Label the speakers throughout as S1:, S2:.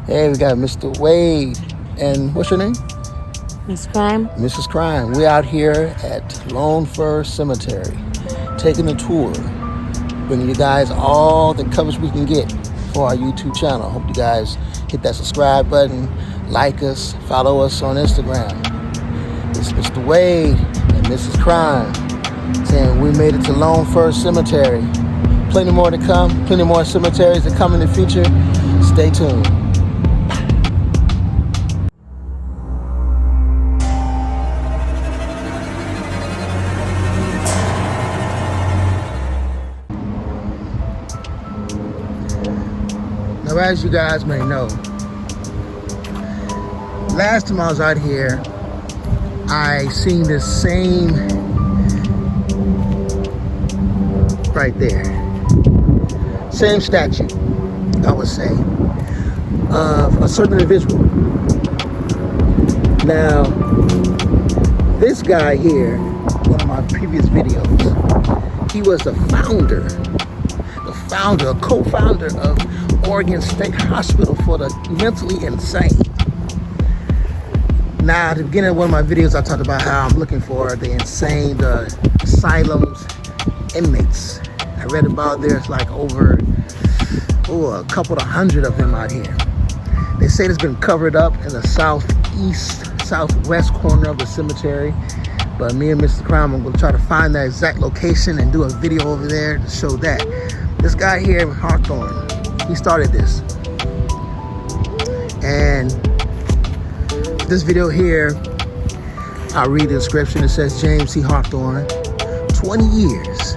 S1: Hey, we got Mr. Wade. And what's your name?
S2: Miss Crime.
S1: Mrs. Crime. We're out here at Lone Fir Cemetery, taking a tour, bringing you guys all the coverage we can get for our YouTube channel. Hope you guys hit that subscribe button, like us, follow us on Instagram. It's Mr. Wade and Mrs. Crime saying we made it to Lone Fir Cemetery. Plenty more to come, plenty more cemeteries to come in the future. Stay tuned. Now, as you guys may know, last time I was out here, I seen this same, right there, same statue, I would say, of a certain individual. Now, this guy here, one of my previous videos, he was a co-founder of Oregon State Hospital for the mentally insane. Now, at the beginning of one of my videos, I talked about how I'm looking for the insane, the asylums, inmates. I read about there's like over a couple of hundred of them out here. They say it's been covered up in the southwest corner of the cemetery. But me and Mr. Crime, I'm going to try to find that exact location and do a video over there to show that. This guy here, Hawthorne, he started this. And this video here, I'll read the description. It says James C. Hawthorne, 20 years,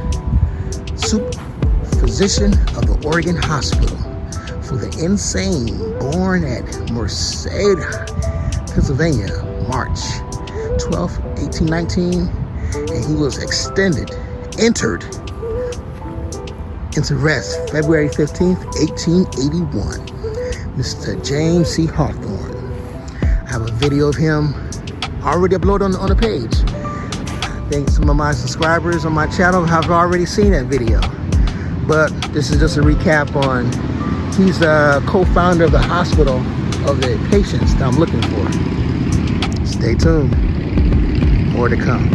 S1: physician of the Oregon Hospital for the Insane, born at Merced, Pennsylvania, March 12, 1819, and he was entered into rest February 15th, 1881. Mr. James C. Hawthorne. I have a video of him already uploaded on the page. I think some of my subscribers on my channel have already seen that video. But this is just a recap on, he's a co-founder of the hospital of the patients that I'm looking for. Stay tuned. More to come.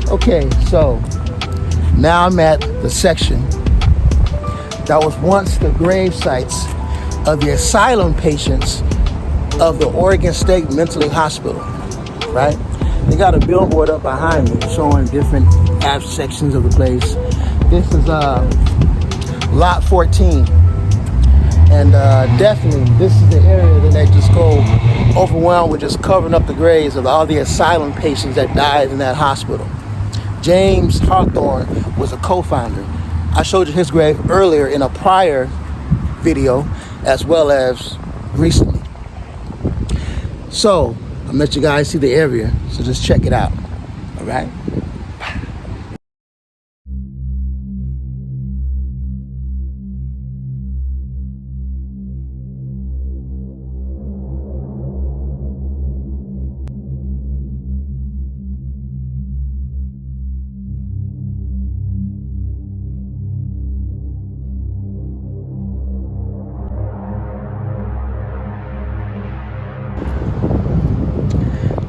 S1: Okay, so now I'm at the section that was once the grave sites of the asylum patients of the Oregon State Mentally Hospital, right? They got a billboard up behind me showing different sections of the place. This is lot 14. And definitely, this is the area that they just go overwhelmed with just covering up the graves of all the asylum patients that died in that hospital. James Hawthorne was a co-founder. I showed you his grave earlier in a prior video, as well as recently. So, I'll let you guys see the area, so just check it out, all right?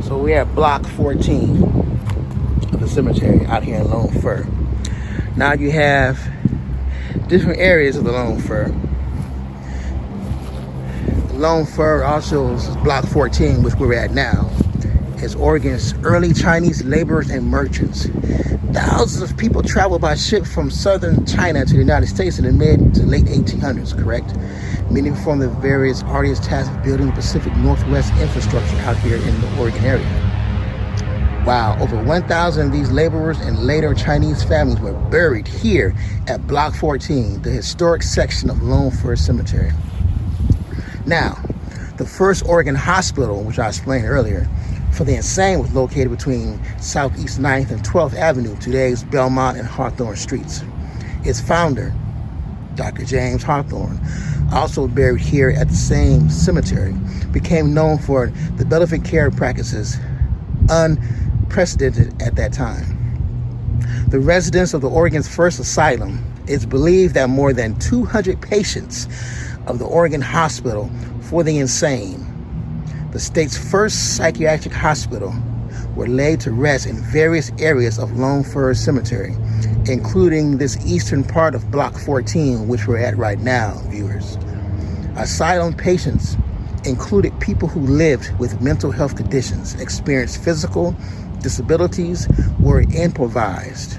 S1: So we're at block 14 of the cemetery out here in Lone Fir. Now you have different areas of the Lone Fir. Lone Fir also is block 14, which we're at now, is Oregon's early Chinese laborers and merchants. Thousands of people traveled by ship from southern China to the United States in the mid to late 1800s, correct? Many performed the various arduous tasks of building the Pacific Northwest infrastructure out here in the Oregon area. Wow, over 1,000 of these laborers and later Chinese families were buried here at Block 14, the historic section of Lone Fir Cemetery. Now, the first Oregon hospital, which I explained earlier, for the insane was located between Southeast 9th and 12th Avenue, today's Belmont and Hawthorne streets. Its founder, Dr. James Hawthorne, also buried here at the same cemetery, became known for the benevolent care practices unprecedented at that time. The residents of the Oregon's first asylum, it's believed that more than 200 patients of the Oregon Hospital for the Insane, the state's first psychiatric hospital, were laid to rest in various areas of Lone Fir Cemetery, including this eastern part of Block 14, which we're at right now, viewers. Asylum patients included people who lived with mental health conditions, experienced physical disabilities, were impoverished,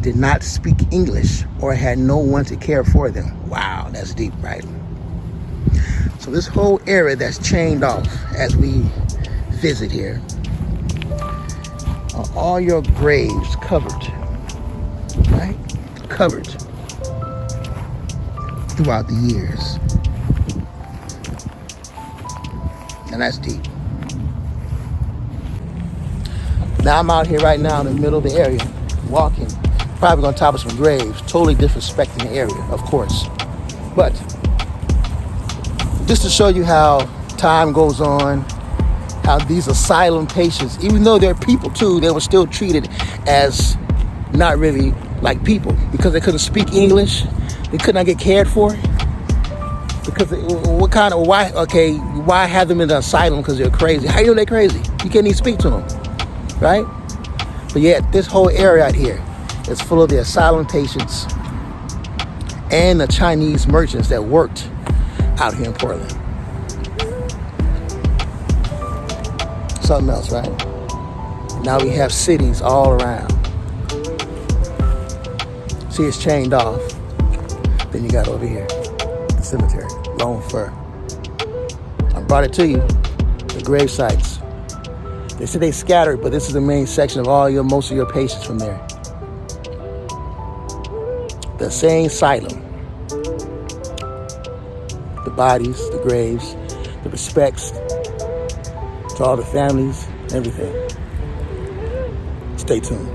S1: did not speak English, or had no one to care for them. Wow, that's deep, right? So this whole area that's chained off as we visit here are all your graves covered, right? Covered throughout the years. And that's deep. Now I'm out here right now in the middle of the area, walking, probably on top of some graves, totally disrespecting the area, of course. But just to show you how time goes on, how these asylum patients, even though they're people too, they were still treated as not really like people because they couldn't speak English, they could not get cared for. Because why have them in the asylum because they're crazy? How you know they're crazy? You can't even speak to them, right? But yet this whole area out here is full of the asylum patients and the Chinese merchants that worked out here in Portland. Something else, right? Now we have cities all around. See, it's chained off. Then you got over here, the cemetery, Lone Fir. I brought it to you, the grave sites. They say they scattered, but this is the main section of most of your patients from there. The same asylum. The bodies, the graves, the respects to all the families, everything. Stay tuned.